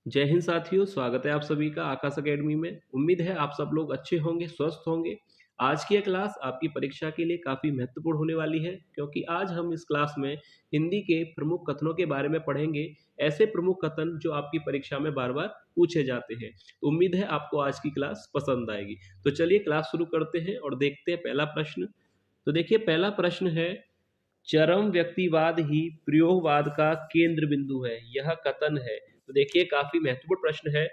जय हिंद साथियों, स्वागत है आप सभी का आकाश अकेडमी में। उम्मीद है आप सब लोग अच्छे होंगे, स्वस्थ होंगे। आज की यह क्लास आपकी परीक्षा के लिए काफ़ी महत्वपूर्ण होने वाली है, क्योंकि आज हम इस क्लास में हिंदी के प्रमुख कथनों के बारे में पढ़ेंगे। ऐसे प्रमुख कथन जो आपकी परीक्षा में बार बार पूछे जाते हैं। तो उम्मीद है आपको आज की क्लास पसंद आएगी। तो चलिए क्लास शुरू करते हैं और देखते हैं पहला प्रश्न। तो देखिए, पहला प्रश्न है, चरम व्यक्तिवाद ही प्रयोगवाद का केंद्र बिंदु है, यह कथन है। तो देखिए, काफी महत्वपूर्ण प्रश्न है।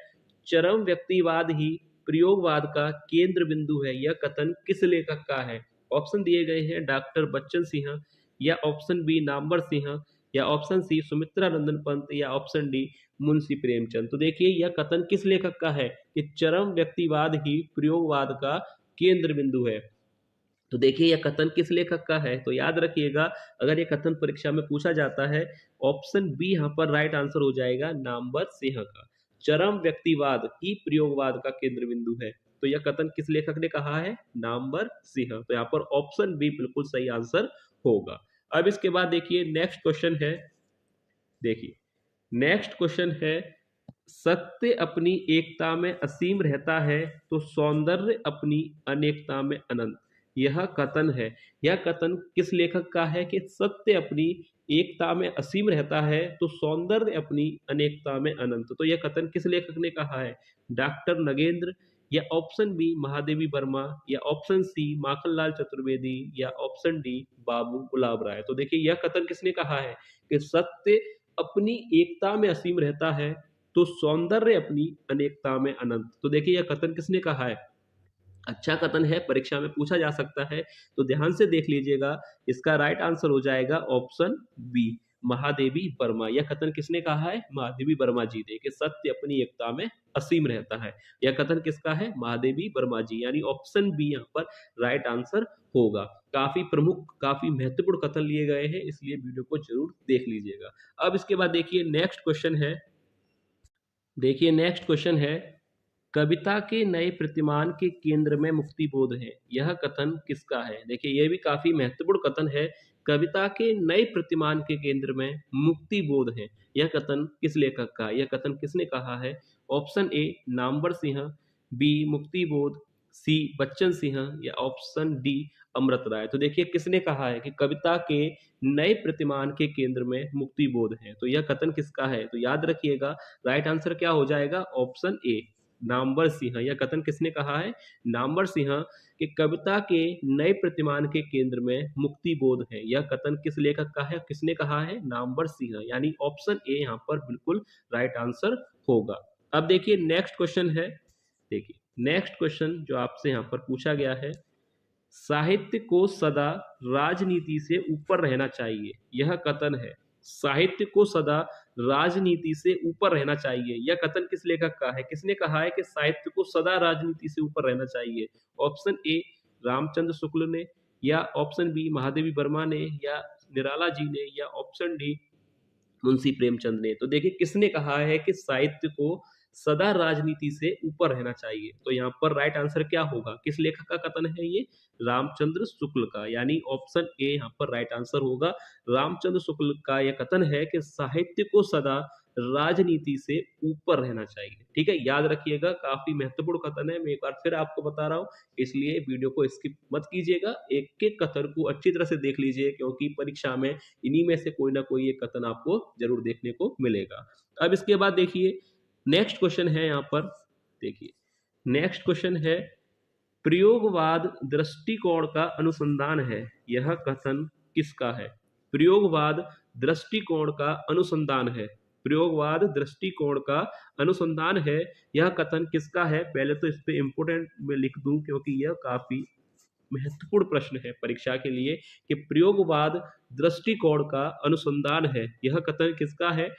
चरम व्यक्तिवाद ही प्रयोगवाद का केंद्र बिंदु है, यह कथन किस लेखक का है? ऑप्शन दिए गए हैं, डॉक्टर बच्चन सिंह, या ऑप्शन बी नामवर सिंह, या ऑप्शन सी सुमित्रा नंदन पंत, या ऑप्शन डी मुंशी प्रेमचंद। तो देखिए, यह कथन किस लेखक का है कि चरम व्यक्तिवाद ही प्रयोगवाद का केंद्र बिंदु है? तो देखिए, यह कथन किस लेखक का है? तो याद रखिएगा, अगर यह कथन परीक्षा में पूछा जाता है, ऑप्शन बी यहाँ पर राइट आंसर हो जाएगा, नामवर सिंह का। चरम व्यक्तिवाद ही प्रयोगवाद का केंद्र बिंदु है। तो यह कथन किस लेखक ने कहा है? नामवर सिंह। तो यहाँ पर ऑप्शन बी बिल्कुल सही आंसर होगा। अब इसके बाद देखिए, नेक्स्ट क्वेश्चन है। देखिए, नेक्स्ट क्वेश्चन है, सत्य अपनी एकता में असीम रहता है तो सौंदर्य अपनी अनेकता में अनंत, यह कथन है। यह कथन किस लेखक का है कि सत्य अपनी एकता में असीम रहता है तो सौंदर्य अपनी अनेकता में अनंत? तो यह कथन किस लेखक ने कहा है? डॉक्टर नगेंद्र, या ऑप्शन बी महादेवी वर्मा, या ऑप्शन सी माखनलाल चतुर्वेदी, या ऑप्शन डी बाबू गुलाब राय। तो देखिए, यह कथन किसने कहा है कि सत्य अपनी एकता में असीम रहता है तो सौंदर्य अपनी अनेकता में अनंत? तो देखिए, यह कथन किसने कहा है? अच्छा कथन है, परीक्षा में पूछा जा सकता है, तो ध्यान से देख लीजिएगा। इसका राइट आंसर हो जाएगा ऑप्शन बी महादेवी वर्मा। यह कथन किसने कहा है? महादेवी वर्मा जी ने, कि सत्य अपनी एकता में असीम रहता है। यह कथन किसका है? महादेवी वर्मा जी, यानी ऑप्शन बी यहाँ पर राइट आंसर होगा। काफी प्रमुख, काफी महत्वपूर्ण कथन लिए गए हैं, इसलिए वीडियो को जरूर देख लीजिएगा। अब इसके बाद देखिए, नेक्स्ट क्वेश्चन है। देखिए, नेक्स्ट क्वेश्चन है, कविता के नए प्रतिमान के केंद्र में मुक्ति बोध है, यह कथन किसका है? देखिए, यह भी काफी महत्वपूर्ण कथन है। कविता के नए प्रतिमान के केंद्र में मुक्ति बोध है, यह कथन किस लेखक का? यह कथन किसने कहा है? Option A Namvar Singh, B Muktibodh, सी बच्चन सिंह, या ऑप्शन डी अमृत राय। तो देखिए, किसने कहा है कि कविता के नए प्रतिमान के केंद्र में मुक्ति बोध है? तो यह कथन किसका है? तो याद रखिएगा, राइट आंसर क्या हो जाएगा? Option A Namvar Singh. यह कथन किसने कहा है? नामवर सिंह, कि कविता के नए प्रतिमान के केंद्र में मुक्ति बोध है। यह कथन किस लेखक का है? किसने कहा है? नामवर सिंह, यानी ऑप्शन ए यहाँ पर बिल्कुल राइट आंसर होगा। अब देखिए, नेक्स्ट क्वेश्चन है। देखिए, नेक्स्ट क्वेश्चन जो आपसे यहाँ पर पूछा गया है, साहित्य को सदा राजनीति से ऊपर रहना चाहिए, यह कथन है। साहित्य को सदा राजनीति से ऊपर रहना चाहिए, यह कथन किस लेखक का है? किसने कहा है कि साहित्य को सदा राजनीति से ऊपर रहना चाहिए? ऑप्शन ए रामचंद्र शुक्ल ने, या ऑप्शन बी महादेवी वर्मा ने, या निराला जी ने, या ऑप्शन डी मुंशी प्रेमचंद ने। तो देखिए, किसने कहा है कि साहित्य को सदा राजनीति से ऊपर रहना चाहिए? तो यहाँ पर राइट आंसर क्या होगा? किस लेखक का कथन है ये? रामचंद्र शुक्ल का, यानी ऑप्शन ए यहाँ पर राइट आंसर होगा। रामचंद्र शुक्ल का यह कथन है कि साहित्य को सदा राजनीति से ऊपर रहना चाहिए। ठीक है, याद रखिएगा, काफी महत्वपूर्ण कथन है। मैं एक बार फिर आपको बता रहा हूँ, इसलिए वीडियो को स्किप मत कीजिएगा, एक एक कथन को अच्छी तरह से देख लीजिए, क्योंकि परीक्षा में इन्हीं में से कोई ना कोई एक कथन आपको जरूर देखने को मिलेगा। अब इसके बाद देखिए, नेक्स्ट क्वेश्चन है यहाँ पर। देखिए, नेक्स्ट क्वेश्चन है, प्रयोगवाद दृष्टिकोण का अनुसंधान है, यह कथन किसका है? प्रयोगवाद दृष्टिकोण का अनुसंधान है, प्रयोगवाद दृष्टिकोण का अनुसंधान है, यह कथन किसका है? पहले तो इस पे इंपोर्टेंट में लिख दूं, क्योंकि यह काफी महत्वपूर्ण प्रश्न है परीक्षा के लिए, कि प्रयोगवाद दृष्टिकोण का अनुसंधान है, यह कथन किसका है?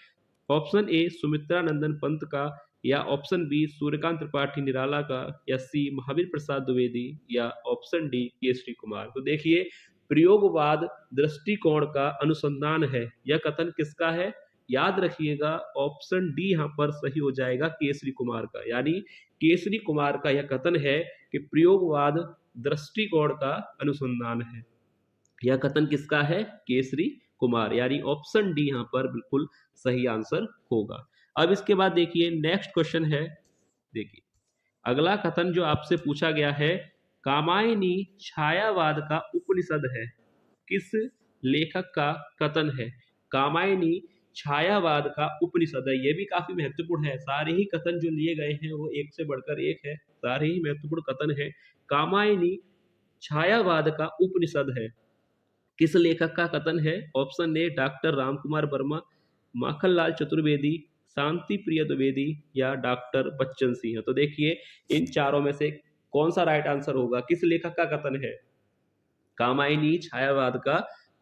ऑप्शन ए सुमित्रा नंदन पंत का, या ऑप्शन बी सूर्यकांत त्रिपाठी निराला का, या सी महावीर प्रसाद द्विवेदी, या ऑप्शन डी केसरी कुमार। तो देखिए, प्रयोगवाद दृष्टिकोण का अनुसंधान है, यह कथन किसका है? याद रखिएगा, ऑप्शन डी यहाँ पर सही हो जाएगा, केसरी कुमार का, यानी केसरी कुमार का यह कथन है कि प्रयोगवाद दृष्टिकोण का अनुसंधान है। यह कथन किसका है? केसरी कुमार, यानी ऑप्शन डी यहाँ पर बिल्कुल सही आंसर होगा। अब इसके बाद देखिए नेक्स्ट क्वेश्चन है, देखिए अगला कथन जो आपसे पूछा गया है, कामायनी छायावाद का उपनिषद है, किस लेखक का कथन है? कामायनी छायावाद का उपनिषद है। ये भी काफी महत्वपूर्ण है, सारे ही कथन जो लिए गए हैं वो एक से बढ़कर एक है, सारे ही महत्वपूर्ण कथन है। कामायनी छायावाद का उपनिषद है, किस लेखक का कथन है? Option A doctor Ramkumar Verma, Makhanlal Chaturvedi, Shanti Priya Dwivedi या डॉक्टर बच्चन सिंह। तो देखिए इन चारों में से कौन सा राइट आंसर होगा, किस लेखक का कथन है? कामायनी छायावाद का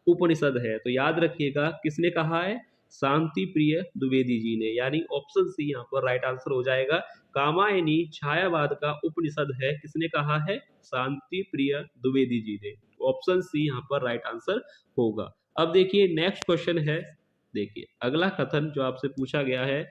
उपनिषद है। तो याद रखिएगा किसने कहा है? शांति प्रिय द्विवेदी जी ने, यानी ऑप्शन सी यहाँ पर राइट आंसर हो जाएगा। कामायनी छायावाद का उपनिषद है, किसने कहा है? शांति प्रिय द्विवेदी जी ने। ऑप्शन सी यहाँ पर राइट आंसर होगा। अब देखिए नेक्स्ट क्वेश्चन है, देखिए अगला कथन जो आपसे पूछा गया है,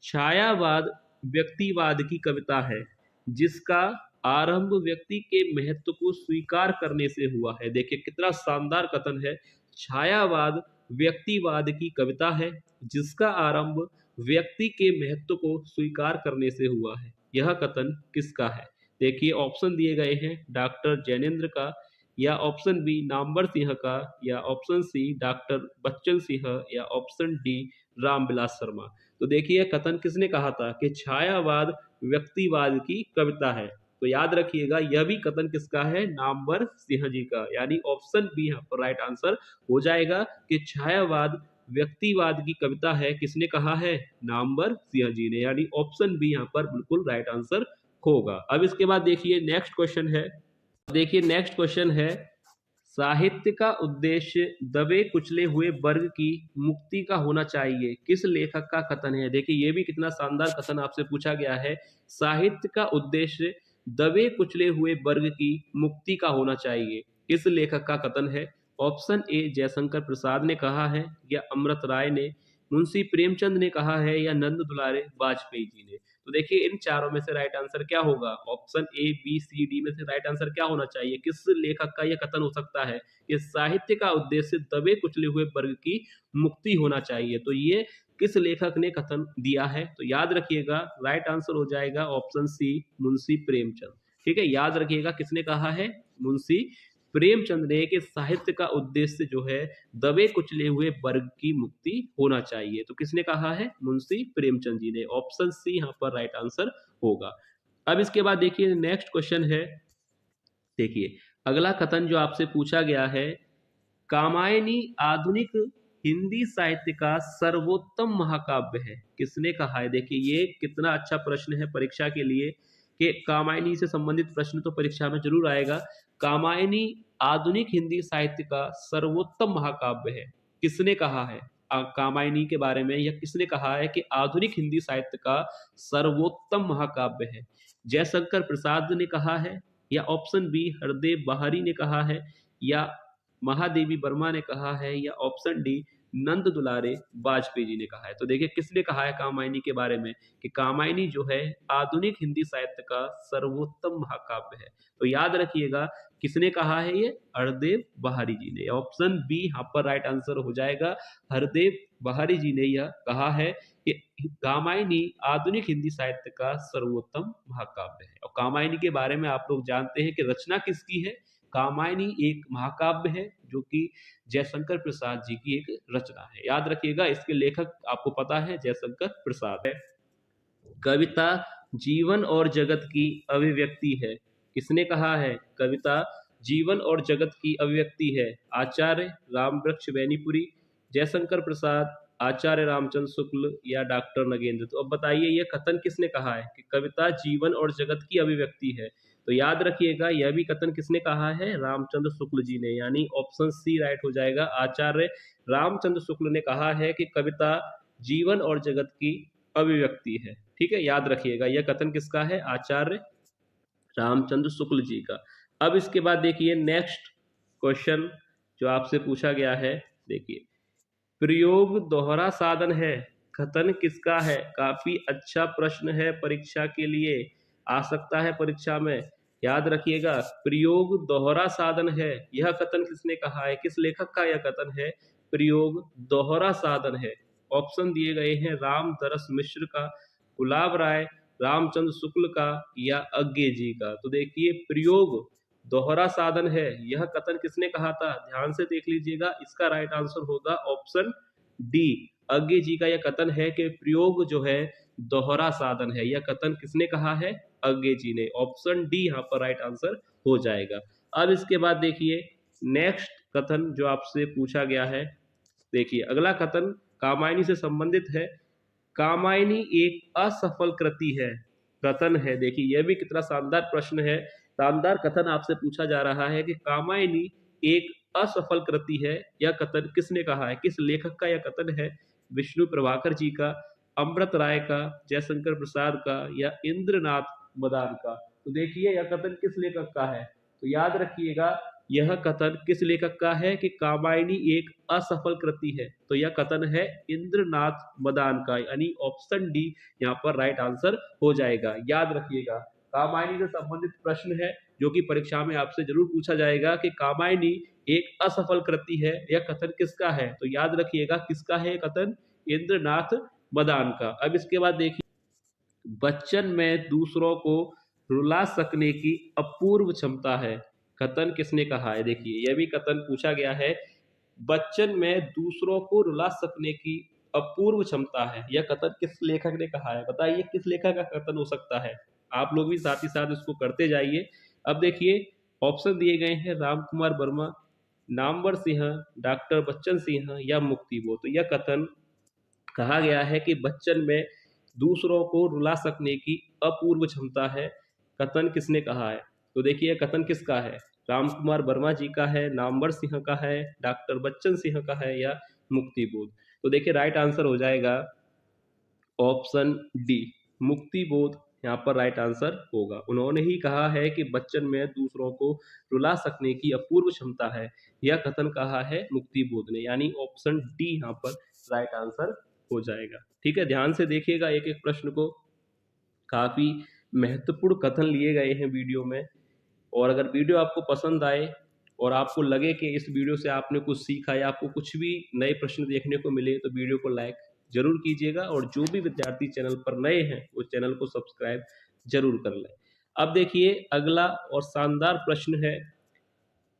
छायावाद व्यक्तिवाद की कविता है जिसका आरंभ व्यक्ति के महत्व को स्वीकार करने से हुआ है। देखिए कितना शानदार कथन है, छायावाद व्यक्तिवाद की कविता है जिसका आरंभ व्यक्ति के महत्व को स्वीकार करने से हुआ है। यह कथन किसका है? देखिए ऑप्शन दिए गए हैं, डॉक्टर जैनेन्द्र का, या ऑप्शन बी नामवर सिंह का, या option C doctor Bachchan Singh, या ऑप्शन डी रामविलास शर्मा। तो देखिए कथन किसने कहा था कि छायावाद व्यक्तिवाद की कविता है? तो याद रखिएगा यह भी कथन किसका है? नामवर सिंह जी का, यानी ऑप्शन बी यहाँ पर राइट आंसर हो जाएगा कि छायावाद व्यक्तिवाद की कविता है, किसने कहा है? नामवर सिंह जी ने, यानी ऑप्शन बी यहाँ पर बिल्कुल राइट आंसर होगा। अब इसके बाद देखिए नेक्स्ट क्वेश्चन है, देखिए नेक्स्ट क्वेश्चन है, साहित्य का उद्देश्य दबे कुचले हुए वर्ग की मुक्ति का होना चाहिए, किस लेखक का कथन है? देखिए ये भी कितना शानदार कथन आपसे पूछा गया है, साहित्य का उद्देश्य दबे कुचले हुए वर्ग की मुक्ति का होना चाहिए, किस लेखक का कथन है? ऑप्शन ए जयशंकर प्रसाद ने कहा है, या अमृत राय ने, मुंशी प्रेमचंद ने कहा है, या नंद दुलारे वाजपेयी जी ने। तो देखिए इन चारों में से राइट आंसर क्या होगा? Option A B C D में से राइट आंसर क्या होना चाहिए? किस लेखक का यह कथन हो सकता है कि साहित्य का उद्देश्य दबे कुचले हुए वर्ग की मुक्ति होना चाहिए? तो ये किस लेखक ने कथन दिया है? तो याद रखिएगा राइट आंसर हो जाएगा ऑप्शन सी मुंशी प्रेमचंद। ठीक है, याद रखिएगा किसने कहा है? मुंशी प्रेमचंद ने, कि साहित्य का उद्देश्य जो है दबे कुचले हुए वर्ग की मुक्ति होना चाहिए। तो किसने कहा है? मुंशी प्रेमचंद जी ने। ऑप्शन सी यहाँ पर राइट आंसर होगा। अब इसके बाद देखिए नेक्स्ट क्वेश्चन है, देखिए अगला कथन जो आपसे पूछा गया है, कामायनी आधुनिक हिंदी साहित्य का सर्वोत्तम महाकाव्य है, किसने कहा है? देखिए ये कितना अच्छा प्रश्न है परीक्षा के लिए, कि कामायनी से संबंधित प्रश्न तो परीक्षा में जरूर आएगा। कामायनी आधुनिक हिंदी साहित्य का सर्वोत्तम महाकाव्य है, किसने कहा है कामायनी के बारे में, या किसने कहा है कि आधुनिक हिंदी साहित्य का सर्वोत्तम महाकाव्य है? जयशंकर प्रसाद ने कहा है, या ऑप्शन बी हरदेव बहारी ने कहा है, या महादेवी वर्मा ने कहा है, या ऑप्शन डी नंद दुलारे वाजपेयी जी ने कहा है? तो देखिए किसने कहा है कामायनी के बारे में कि कामायनी जो है आधुनिक हिंदी साहित्य का सर्वोत्तम महाकाव्य है? तो याद रखिएगा किसने कहा है? ये हरदेव बहारी जी ने। ऑप्शन बी यहाँ पर राइट आंसर हो जाएगा, हरदेव बहारी जी ने यह कहा है कि कामायनी आधुनिक हिंदी साहित्य का सर्वोत्तम महाकाव्य है। और कामायनी के बारे में आप लोग जानते हैं कि रचना किसकी है? कामायनी एक महाकाव्य है जो कि जयशंकर प्रसाद जी की एक रचना है। याद रखिएगा इसके लेखक आपको पता है जयशंकर प्रसाद है। कविता जीवन और जगत की अभिव्यक्ति है, किसने कहा है? कविता जीवन और जगत की अभिव्यक्ति है, आचार्य रामवृक्ष बैनीपुरी, जयशंकर प्रसाद, आचार्य रामचंद्र शुक्ल, या डॉक्टर नगेंद्र। तो अब बताइए ये कथन किसने कहा है कि कविता जीवन और जगत की अभिव्यक्ति है? तो याद रखिएगा यह भी कथन किसने कहा है? रामचंद्र शुक्ल जी ने, यानी ऑप्शन सी राइट हो जाएगा। आचार्य रामचंद्र शुक्ल ने कहा है कि कविता जीवन और जगत की अभिव्यक्ति है। ठीक है, याद रखिएगा यह कथन किसका है? आचार्य रामचंद्र शुक्ल जी का। अब इसके बाद देखिए नेक्स्ट क्वेश्चन जो आपसे पूछा गया है, देखिए प्रयोग दोहरा साधन है, कथन किसका है? काफी अच्छा प्रश्न है, परीक्षा के लिए आ सकता है परीक्षा में। याद रखिएगा प्रयोग दोहरा साधन है, यह कथन किसने कहा है? किस लेखक का यह कथन है? प्रयोग दोहरा साधन है, ऑप्शन दिए गए हैं रामदरस मिश्र का, गुलाब राय, रामचंद्र शुक्ल का या अज्ञे जी का। तो देखिए प्रयोग दोहरा साधन है, यह कथन किसने कहा था? ध्यान से देख लीजिएगा, इसका राइट आंसर होगा ऑप्शन डी। अज्ञे जी का यह कथन है कि प्रयोग जो है दोहरा साधन है। यह कथन किसने कहा है? अज्ञे जी ने। ऑप्शन डी यहाँ पर राइट आंसर हो जाएगा। अब इसके बाद देखिए नेक्स्ट कथन जो आपसे पूछा गया है। देखिए अगला कथन कामायनी से संबंधित है। कामायनी एक असफल कृति है, कथन है। देखिए यह भी कितना शानदार प्रश्न है, शानदार कथन आपसे पूछा जा रहा है कि कामायनी एक असफल कृति है। यह कथन किसने कहा है? किस लेखक का यह कथन है? विष्णु प्रभाकर जी का, अमृत राय का, जयशंकर प्रसाद का या इंद्रनाथ मदान का। तो देखिए यह कथन किस लेखक का है? तो याद रखिएगा यह कथन किस लेखक का है कि कामायनी एक असफल कृति है। तो यह कथन है इंद्रनाथ मदान का, यानी ऑप्शन डी यहाँ पर राइट आंसर हो जाएगा। याद रखिएगा कामायनी से संबंधित प्रश्न है जो कि परीक्षा में आपसे जरूर पूछा जाएगा कि कामायनी एक असफल कृति है, यह कथन किसका है? तो याद रखिएगा किसका है कथन? इंद्रनाथ मदान का। अब इसके बाद देखिए बच्चन में दूसरों को रुला सकने की अपूर्व क्षमता है, कथन किसने कहा है? देखिए यह भी कथन पूछा गया है। बच्चन में दूसरों को रुला सकने की अपूर्व क्षमता है, यह कथन किस लेखक ने कहा है? बताइए किस लेखक का कथन हो सकता है? आप लोग भी साथ ही साथ इसको करते जाइए। अब देखिए ऑप्शन दिए गए हैं राम कुमार वर्मा, नामवर सिंह, डॉक्टर बच्चन सिंह या मुक्ति बोध। तो यह कथन कहा गया है कि बच्चन में दूसरों को रुला सकने की अपूर्व क्षमता है, कथन किसने कहा है? तो देखिए कथन किसका है? राम कुमार वर्मा जी का है, नामवर सिंह का है, डॉक्टर बच्चन सिंह का है या मुक्ति बोध। तो देखिए राइट आंसर हो जाएगा ऑप्शन डी, मुक्ति बोध यहाँ पर राइट आंसर होगा। उन्होंने ही कहा है कि बच्चन में दूसरों को रुला सकने की अपूर्व क्षमता है, यह कथन कहा है मुक्ति बोध ने, यानी ऑप्शन डी यहाँ पर राइट आंसर हो जाएगा। ठीक है, ध्यान से देखिएगा एक एक प्रश्न को, काफी महत्वपूर्ण कथन लिए गए हैं वीडियो में। और अगर वीडियो आपको पसंद आए और आपको लगे कि इस वीडियो से आपने कुछ सीखा या आपको कुछ भी नए प्रश्न देखने को मिले तो वीडियो को लाइक जरूर कीजिएगा, और जो भी विद्यार्थी चैनल पर नए हैं वो चैनल को सब्सक्राइब जरूर कर लें। अब देखिए अगला और शानदार प्रश्न है,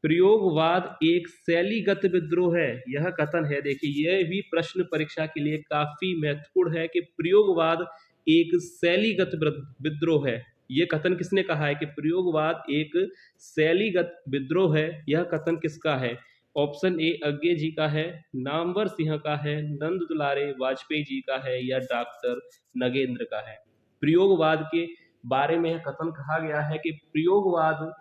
प्रयोगवाद एक शैलीगत विद्रोह है, यह कथन है। देखिए यह भी प्रश्न परीक्षा के लिए काफी महत्वपूर्ण है कि प्रयोगवाद एक शैलीगत विद्रोह है। यह कथन किसने कहा है कि प्रयोगवाद एक शैलीगत विद्रोह है? यह कथन किसका है? ऑप्शन ए अज्ञे जी का है, नामवर सिंह का है, नंद दुलारे वाजपेयी जी का है या डॉक्टर नगेंद्र का है। प्रयोगवाद के बारे में यह कथन कहा गया है कि प्रयोगवाद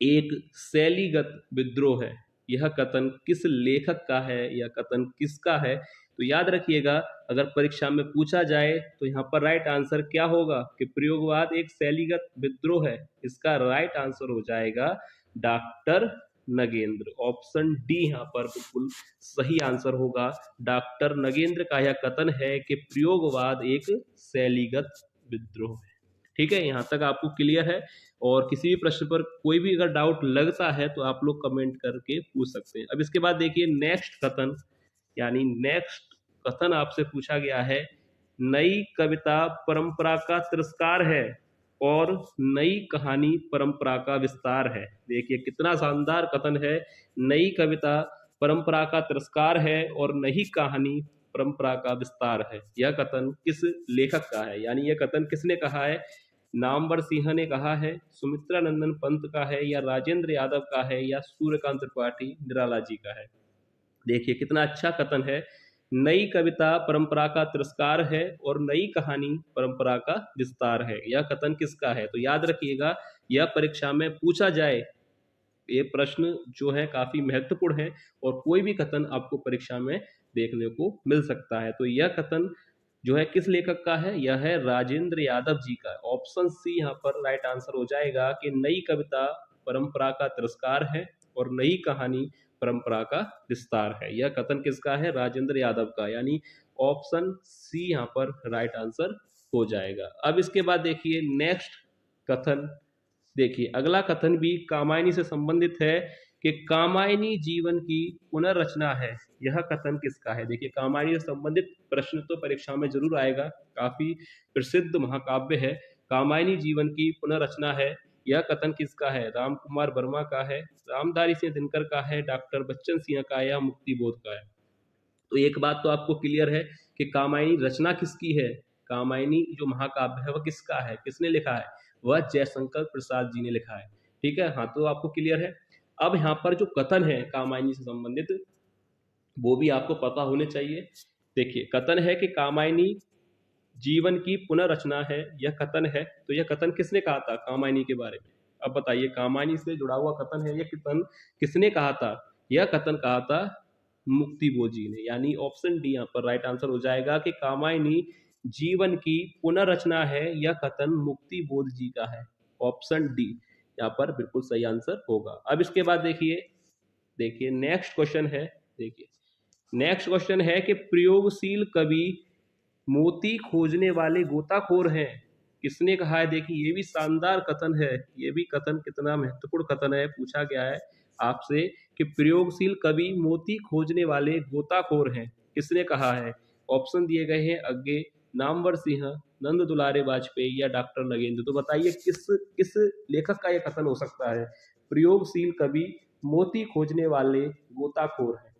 एक शैलीगत विद्रोह है, यह कथन किस लेखक का है, यह कथन किसका है? तो याद रखिएगा अगर परीक्षा में पूछा जाए तो यहाँ पर राइट आंसर क्या होगा कि प्रयोगवाद एक शैलीगत विद्रोह है। इसका राइट आंसर हो जाएगा डॉक्टर नगेंद्र। ऑप्शन डी यहाँ पर बिल्कुल सही आंसर होगा। डॉक्टर नगेंद्र का यह कथन है कि प्रयोगवाद एक शैलीगत विद्रोह है। ठीक है, यहाँ तक आपको क्लियर है? और किसी भी प्रश्न पर कोई भी अगर डाउट लगता है तो आप लोग कमेंट करके पूछ सकते हैं। अब इसके बाद देखिए नेक्स्ट कथन, यानी नेक्स्ट कथन आपसे पूछा गया है, नई कविता परंपरा का तिरस्कार है और नई कहानी परंपरा का विस्तार है। देखिए कितना शानदार कथन है, नई कविता परंपरा का तिरस्कार है और नई कहानी परंपरा का विस्तार है। यह कथन किस लेखक का है, यानी यह कथन किसने कहा है? नामवर सिंह ने कहा है, सुमित्रा नंदन पंत का है या राजेंद्र यादव का है या सूर्यकांत त्रिपाठी निराला जी का है। देखिए कितना अच्छा कथन है, नई कविता परंपरा का तिरस्कार है और नई कहानी परंपरा का विस्तार है। यह कथन किसका है? तो याद रखिएगा यह परीक्षा में पूछा जाए, ये प्रश्न जो है काफी महत्वपूर्ण है और कोई भी कथन आपको परीक्षा में देखने को मिल सकता है। तो यह कथन जो है किस लेखक का है? यह है राजेंद्र यादव जी का। ऑप्शन सी यहाँ पर राइट आंसर हो जाएगा कि नई कविता परंपरा का तिरस्कार है और नई कहानी परंपरा का विस्तार है। यह कथन किसका है? राजेंद्र यादव का, यानी ऑप्शन सी यहाँ पर राइट आंसर हो जाएगा। अब इसके बाद देखिए नेक्स्ट कथन, देखिए अगला कथन भी कामायनी से संबंधित है। कि कामायनी जीवन की पुनर्रचना है, यह कथन किसका है। देखिए कामायनी से संबंधित प्रश्न तो परीक्षा में जरूर आएगा, काफी प्रसिद्ध महाकाव्य है। कामायनी जीवन की पुनर्रचना है, यह कथन किसका है। राम कुमार वर्मा का है, रामधारी सिंह दिनकर का है, डॉक्टर बच्चन सिंह का है, या मुक्ति बोध का है। तो एक बात तो आपको क्लियर है कि कामायनी रचना किसकी है। कामायनी जो महाकाव्य है वह किसका है, किसने लिखा है, वह जयशंकर प्रसाद जी ने लिखा है। ठीक है, हाँ तो आपको क्लियर है। अब यहाँ पर जो कथन है कामायनी से संबंधित वो भी आपको पता होने चाहिए। देखिए कथन है कि कामायनी जीवन की पुनर्रचना है, यह कथन है। तो यह कथन किसने कहा था कामायनी के बारे में। अब बताइए कामायनी से जुड़ा हुआ कथन है, यह कथन किसने कहा था। यह कथन कहा था मुक्ति बोध जी ने, यानी ऑप्शन डी यहाँ पर राइट आंसर हो जाएगा कि कामायनी जीवन की पुनर्रचना है, यह कथन मुक्ति बोध जी का है। ऑप्शन डी यहाँ पर बिल्कुल सही आंसर होगा। अब इसके बाद देखिए, देखिए नेक्स्ट क्वेश्चन है। देखिए नेक्स्ट क्वेश्चन है कि प्रयोगशील कवि मोती खोजने वाले गोताखोर हैं, किसने कहा है। देखिए ये भी शानदार कथन है, ये भी कथन कितना महत्वपूर्ण कथन है। पूछा गया है आपसे कि प्रयोगशील कवि मोती खोजने वाले गोताखोर हैं, किसने कहा है। ऑप्शन दिए गए हैं आगे, नामवर सिंह, नंद दुलारे वाजपेयी, या डॉक्टर नगेंद्र। तो बताइए किस किस लेखक का यह कथन हो सकता है। प्रयोगशील कवि मोती खोजने वाले गोताखोर हैं,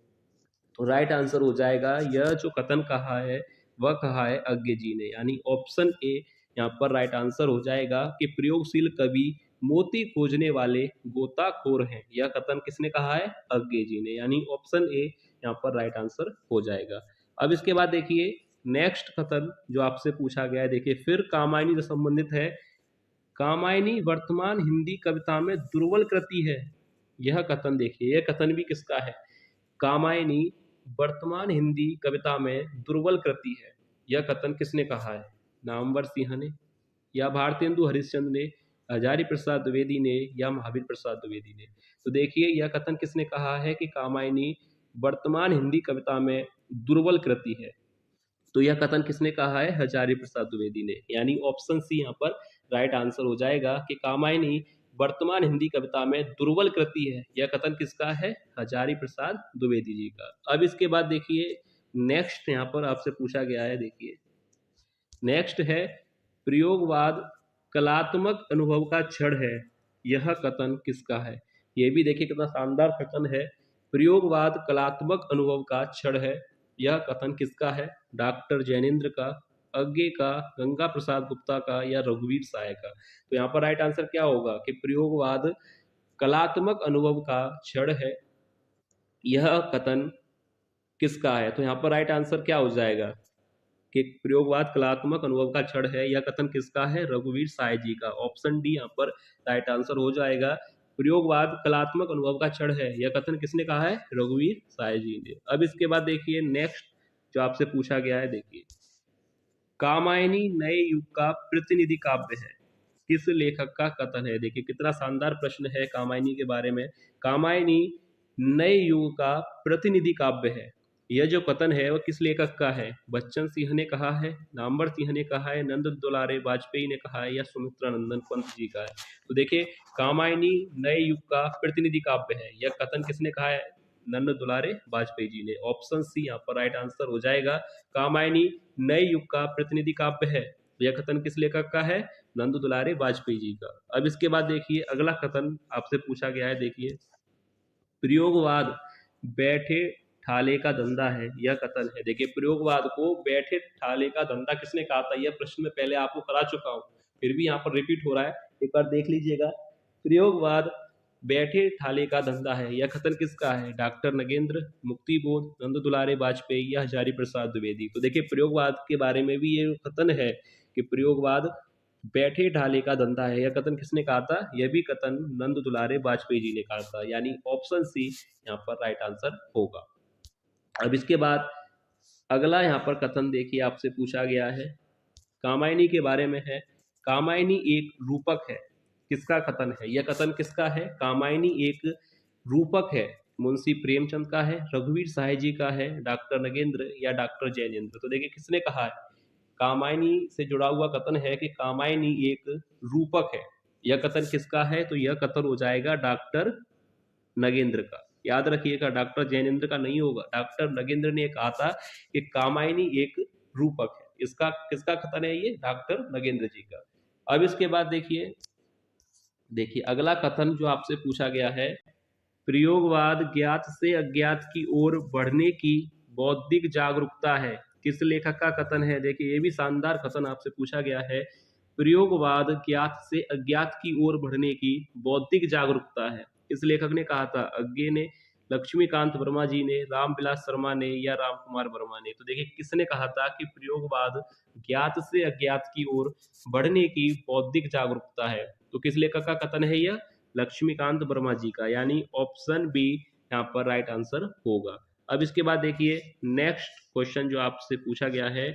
तो राइट आंसर हो जाएगा यह जो कथन कहा है वह कहा है अज्ञे जी ने, यानी ऑप्शन ए यहाँ पर राइट आंसर हो जाएगा कि प्रयोगशील कवि मोती खोजने वाले गोताखोर हैं। यह कथन किसने कहा है, अज्ञे जी ने, यानी ऑप्शन ए यहाँ पर राइट आंसर हो जाएगा। अब इसके बाद देखिए नेक्स्ट कथन जो आपसे पूछा गया है, देखिए फिर कामायनी से संबंधित है। कामायनी वर्तमान हिंदी कविता में दुर्बल कृति है, यह कथन देखिए, यह कथन भी किसका है। कामायनी वर्तमान हिंदी कविता में दुर्बल कृति है, यह कथन किसने कहा है। नामवर सिंह ने, या भारतेंदु हरिश्चंद्र ने, हजारी प्रसाद द्विवेदी ने, या महावीर प्रसाद द्विवेदी ने। तो देखिए यह कथन किसने कहा है कि कामायनी वर्तमान हिंदी कविता में दुर्बल कृति है। तो यह कथन किसने कहा है, हजारी प्रसाद द्विवेदी ने, यानी ऑप्शन सी यहाँ पर राइट आंसर हो जाएगा कि कामायनी वर्तमान हिंदी कविता में दुर्बल कृति है, यह कथन किसका है, हजारी प्रसाद द्विवेदी जी का। अब इसके बाद देखिए नेक्स्ट यहाँ पर आपसे पूछा गया है, देखिए नेक्स्ट है प्रयोगवाद कलात्मक अनुभव का क्षण है, यह कथन किसका है। यह भी देखिए कितना शानदार कथन है। प्रयोगवाद कलात्मक अनुभव का क्षण है, यह कथन किसका है। डॉक्टर जैनेन्द्र का, अज्ञे का, गंगा प्रसाद गुप्ता का, या रघुवीर साय का। तो यहाँ पर राइट आंसर क्या होगा कि प्रयोगवाद कलात्मक अनुभव का क्षण है, यह कथन किसका है। तो यहाँ पर राइट आंसर क्या हो जाएगा कि प्रयोगवाद कलात्मक अनुभव का क्षण है, यह कथन किसका है, रघुवीर साय जी का। ऑप्शन डी यहाँ पर राइट आंसर हो जाएगा। प्रयोगवाद कलात्मक अनुभव का क्षण है, यह कथन किसने कहा है, रघुवीर साय जी ने। अब इसके बाद देखिए नेक्स्ट जो आपसे पूछा गया है, देखिए कामायनी नए युग का प्रतिनिधि काव्य है, किस लेखक का कथन है। देखिए कितना शानदार प्रश्न है कामायनी के बारे में। कामायनी नए युग का प्रतिनिधि काव्य है, यह जो कथन है वह किस लेखक का है। बच्चन सिंह ने कहा है, नामवर सिंह ने कहा है, नंद दुलारे वाजपेयी ने कहा है, या सुमित्रा नंदन पंत जी का है। तो देखिए कामायनी नए युग का प्रतिनिधि काव्य है, यह कथन किसने कहा है, नंद दुलारे वाजपेयी जी ने। ऑप्शन सी यहाँ पर राइट आंसर हो जाएगा। कामायनी नए युग का प्रतिनिधि काव्य है, यह कथन किस लेखक का है, नंद दुलारे वाजपेयी जी का। अब इसके बाद देखिए अगला कथन आपसे पूछा गया है, देखिए प्रयोगवाद बैठे ठाले का धंधा है, यह कथन है। देखिए प्रयोगवाद को बैठे ठाले का धंधा किसने कहा था, यह प्रश्न में पहले आपको करा चुका हूं, फिर भी यहाँ पर रिपीट हो रहा है, एक बार देख लीजिएगा। प्रयोगवाद बैठे ठाले का धंधा है, यह कथन किसका है, डॉक्टर नगेंद्र, मुक्ति बोध, नंद दुलारे वाजपेयी, या हजारी प्रसाद द्विवेदी। तो देखिए प्रयोगवाद के बारे में भी ये कथन है कि प्रयोगवाद बैठे ढाले का धंधा है, यह कथन किसने कहा था, यह भी कथन नंद दुलारे वाजपेयी जी ने कहा था, यानी ऑप्शन सी यहाँ पर राइट आंसर होगा। अब इसके बाद अगला यहाँ पर कथन देखिए आपसे पूछा गया है, कामायनी के बारे में है। कामायनी एक रूपक है, किसका कथन है, यह कथन किसका है। कामायनी एक रूपक है, मुंशी प्रेमचंद का है, रघुवीर साय जी का है, डॉक्टर नगेंद्र, या डॉक्टर जैनेन्द्र। तो देखिए किसने कहा है, कामायनी से जुड़ा हुआ कथन है कि कामायनी एक रूपक है, यह कथन किसका है। तो यह कथन हो जाएगा डॉक्टर नगेंद्र का। याद रखिएगा, डॉक्टर जैनेन्द्र का नहीं होगा, डॉक्टर नगेंद्र ने कहा था कि कामायनी एक रूपक है। इसका किसका कथन है? ये डॉक्टर नगेंद्र जी का। अब इसके बाद देखिए, अगला कथन जो आपसे पूछा गया है, प्रयोगवाद ज्ञात से अज्ञात की ओर बढ़ने की बौद्धिक जागरूकता है। किस लेखक का कथन है? देखिए, ये भी शानदार कथन आपसे पूछा गया है। प्रयोगवाद ज्ञात से अज्ञात की ओर बढ़ने की बौद्धिक जागरूकता है। किस लेखक ने कहा था? अज्ञे ने, लक्ष्मीकांत वर्मा जी ने, रामविलास शर्मा ने, या राम कुमार वर्मा ने? तो देखिए, किसने कहा था कि प्रयोगवाद ज्ञात से अज्ञात की ओर बढ़ने की बौद्धिक जागरूकता है? तो किस लेखक का कथन है यह? लक्ष्मीकांत वर्मा जी का, यानी ऑप्शन बी यहाँ पर राइट आंसर होगा। अब इसके बाद देखिए, नेक्स्ट क्वेश्चन जो आपसे पूछा गया है,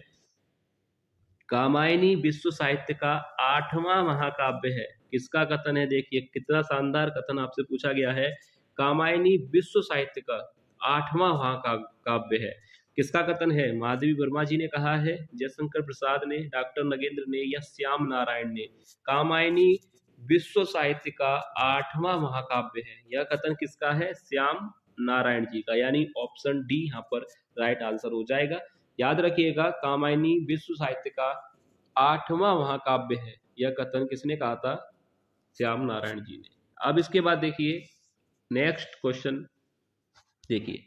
कामायनी विश्व साहित्य का 8वां महाकाव्य है। किसका कथन है? देखिए, कितना शानदार कथन आपसे पूछा गया है। कामायनी विश्व साहित्य का 8वां महाकाव्य है। किसका कथन है? माधवी वर्मा जी ने कहा है, जयशंकर प्रसाद ने, डॉक्टर नगेंद्र ने, या श्याम नारायण ने? कामायनी विश्व साहित्य का 8वां महाकाव्य है। यह कथन किसका है? श्याम नारायण जी का, यानी ऑप्शन डी यहाँ पर राइट आंसर हो जाएगा। याद रखिएगा, कामायनी विश्व साहित्य का 8वां महाकाव्य है। यह कथन किसने कहा था? श्याम नारायण जी ने। अब इसके बाद देखिए, नेक्स्ट क्वेश्चन देखिए,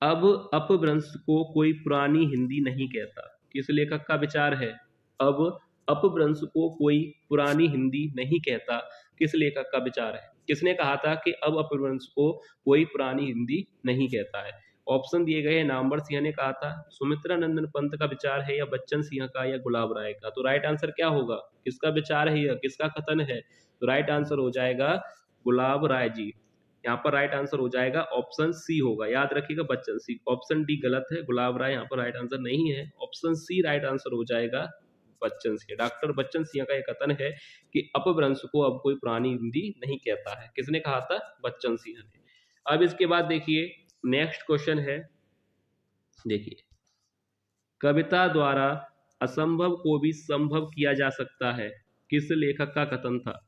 अब अपभ्रंश को कोई पुरानी हिंदी नहीं कहता। किस लेखक का विचार है? अब अपभ्रंश को कोई पुरानी हिंदी नहीं कहता, किस लेखक का विचार है? किसने कहा था कि अब अपभ्रंश को कोई पुरानी हिंदी नहीं कहता है? ऑप्शन दिए गए हैं, नामवर सिंह ने कहा था, सुमित्रा नंदन पंत का विचार है, या बच्चन सिंह का, या गुलाब राय का? तो राइट आंसर क्या होगा? किसका विचार है यह? किसका कथन है? तो राइट आंसर हो जाएगा गुलाब राय जी। यहाँ पर राइट आंसर हो जाएगा ऑप्शन सी होगा। याद रखिएगा, बच्चन सिंह। ऑप्शन डी गलत है, गुलाब राय यहाँ पर राइट आंसर नहीं है। ऑप्शन सी राइट आंसर हो जाएगा, बच्चन सिंह। डॉक्टर बच्चन सिंह का यह कथन है कि अपभ्रंश को अब कोई पुरानी हिंदी नहीं कहता है। किसने कहा था? बच्चन सिंह ने। अब इसके बाद देखिए, नेक्स्ट क्वेश्चन है, देखिए, कविता द्वारा असंभव को भी संभव किया जा सकता है। किस लेखक का कथन था?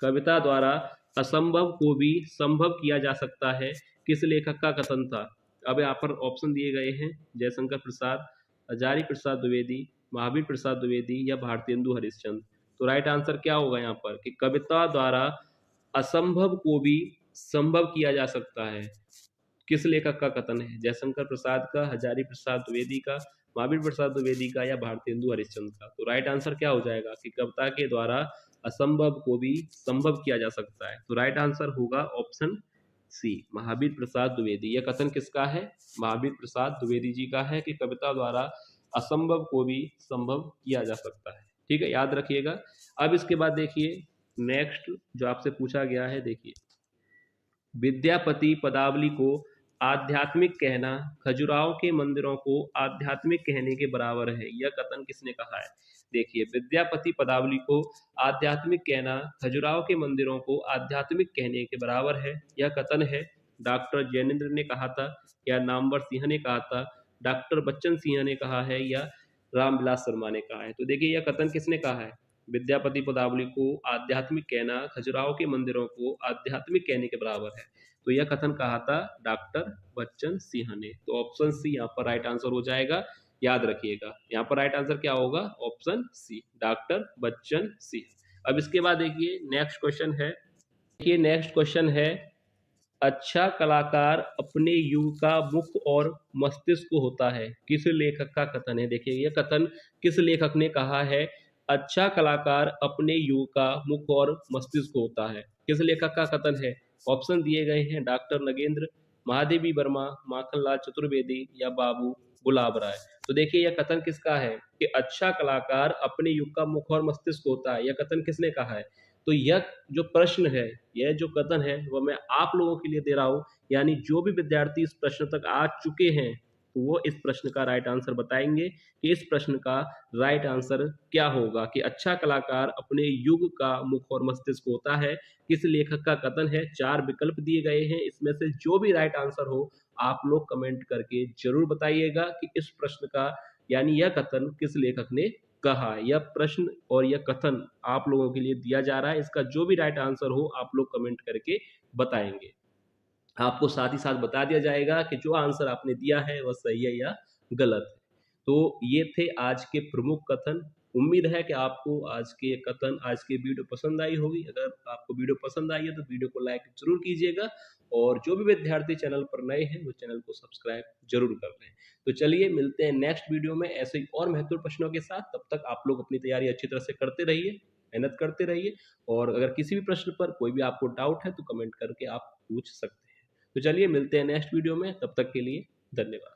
कविता द्वारा असंभव को भी संभव किया जा सकता है, किस लेखक का कथन था? अब यहाँ पर ऑप्शन दिए गए हैं, जयशंकर प्रसाद, हजारी प्रसाद द्विवेदी, महावीर प्रसाद द्विवेदी, या भारतेंदु हरिश्चंद्र? तो राइट आंसर क्या होगा यहाँ पर? कि कविता द्वारा असंभव को भी संभव किया जा सकता है। किस लेखक का कथन है? जयशंकर प्रसाद का, हजारी प्रसाद द्विवेदी का, महावीर प्रसाद द्विवेदी का, या भारतेंदु हरिश्चंद्र का? तो राइट आंसर क्या हो जाएगा? कि कविता के द्वारा असंभव को भी संभव किया जा सकता है। तो राइट आंसर होगा ऑप्शन सी, महावीर प्रसाद द्विवेदी। यह कथन किसका है? महावीर प्रसाद द्विवेदी जी का है कि कविता द्वारा असंभव को भी संभव किया जा सकता है। ठीक है, याद रखिएगा। अब इसके बाद देखिए, नेक्स्ट जो आपसे पूछा गया है, देखिए, विद्यापति पदावली को आध्यात्मिक कहना खजुराहो के मंदिरों को आध्यात्मिक कहने के बराबर है। यह कथन किसने कहा है? देखिए, विद्यापति पदावली को आध्यात्मिक कहना खजुराहो के मंदिरों को आध्यात्मिक कहने के बराबर है। यह कथन है डॉक्टर जैनेन्द्र ने कहा था, या नामवर सिंह ने कहा था, डॉक्टर बच्चन सिंह ने कहा है, या रामविलास शर्मा ने कहा है? तो देखिए, यह कथन किसने कहा है? विद्यापति पदावली को आध्यात्मिक कहना खजुराहो के मंदिरों को आध्यात्मिक कहने के बराबर है। तो यह कथन कहा था डॉक्टर बच्चन सिंह ने। तो ऑप्शन सी यहाँ पर राइट आंसर हो जाएगा। याद रखिएगा, यहाँ पर राइट आंसर क्या होगा? Option C, doctor Bachchan Singh. अब इसके बाद देखिए, नेक्स्ट क्वेश्चन है, देखिए नेक्स्ट क्वेश्चन है, अच्छा कलाकार अपने युग का मुख और मस्तिष्क होता है। किस लेखक का कथन है? देखिए, यह कथन किस लेखक ने कहा है? अच्छा कलाकार अपने युग का मुख और मस्तिष्क होता है, किस लेखक का कथन है? ऑप्शन दिए गए हैं, डॉक्टर नगेंद्र, महादेवी वर्मा, माखनलाल चतुर्वेदी, या बाबू गुलाब राय? तो देखिए, यह कथन किसका है कि अच्छा कलाकार अपने युग का मुख और मस्तिष्क होता है? यह कथन किसने कहा है? तो यह जो प्रश्न है, यह जो कथन है, वह मैं आप लोगों के लिए दे रहा हूं, यानी जो भी विद्यार्थी इस प्रश्न तक आ चुके हैं, तो वो इस प्रश्न का राइट आंसर बताएंगे कि इस प्रश्न का राइट आंसर क्या होगा। कि अच्छा कलाकार अपने युग का मुख और मस्तिष्क होता है, किस लेखक का कथन है? 4 विकल्प दिए गए हैं, इसमें से जो भी राइट आंसर हो आप लोग कमेंट करके जरूर बताइएगा कि इस प्रश्न का, यानी यह कथन किस लेखक ने कहा, यह प्रश्न और यह कथन आप लोगों के लिए दिया जा रहा है। इसका जो भी राइट आंसर हो आप लोग कमेंट करके बताएंगे। आपको साथ ही साथ बता दिया जाएगा कि जो आंसर आपने दिया है वह सही है या गलत है। तो ये थे आज के प्रमुख कथन। उम्मीद है कि आपको आज के कथन, आज की वीडियो पसंद आई होगी। अगर आपको वीडियो पसंद आई है तो वीडियो को लाइक ज़रूर कीजिएगा, और जो भी विद्यार्थी चैनल पर नए हैं वो चैनल को सब्सक्राइब ज़रूर कर लें। तो चलिए मिलते हैं नेक्स्ट वीडियो में ऐसे ही और महत्वपूर्ण प्रश्नों के साथ। तब तक आप लोग अपनी तैयारी अच्छी तरह से करते रहिए, मेहनत करते रहिए, और अगर किसी भी प्रश्न पर कोई भी आपको डाउट है तो कमेंट करके आप पूछ सकते हैं। तो चलिए मिलते हैं नेक्स्ट वीडियो में, तब तक के लिए धन्यवाद।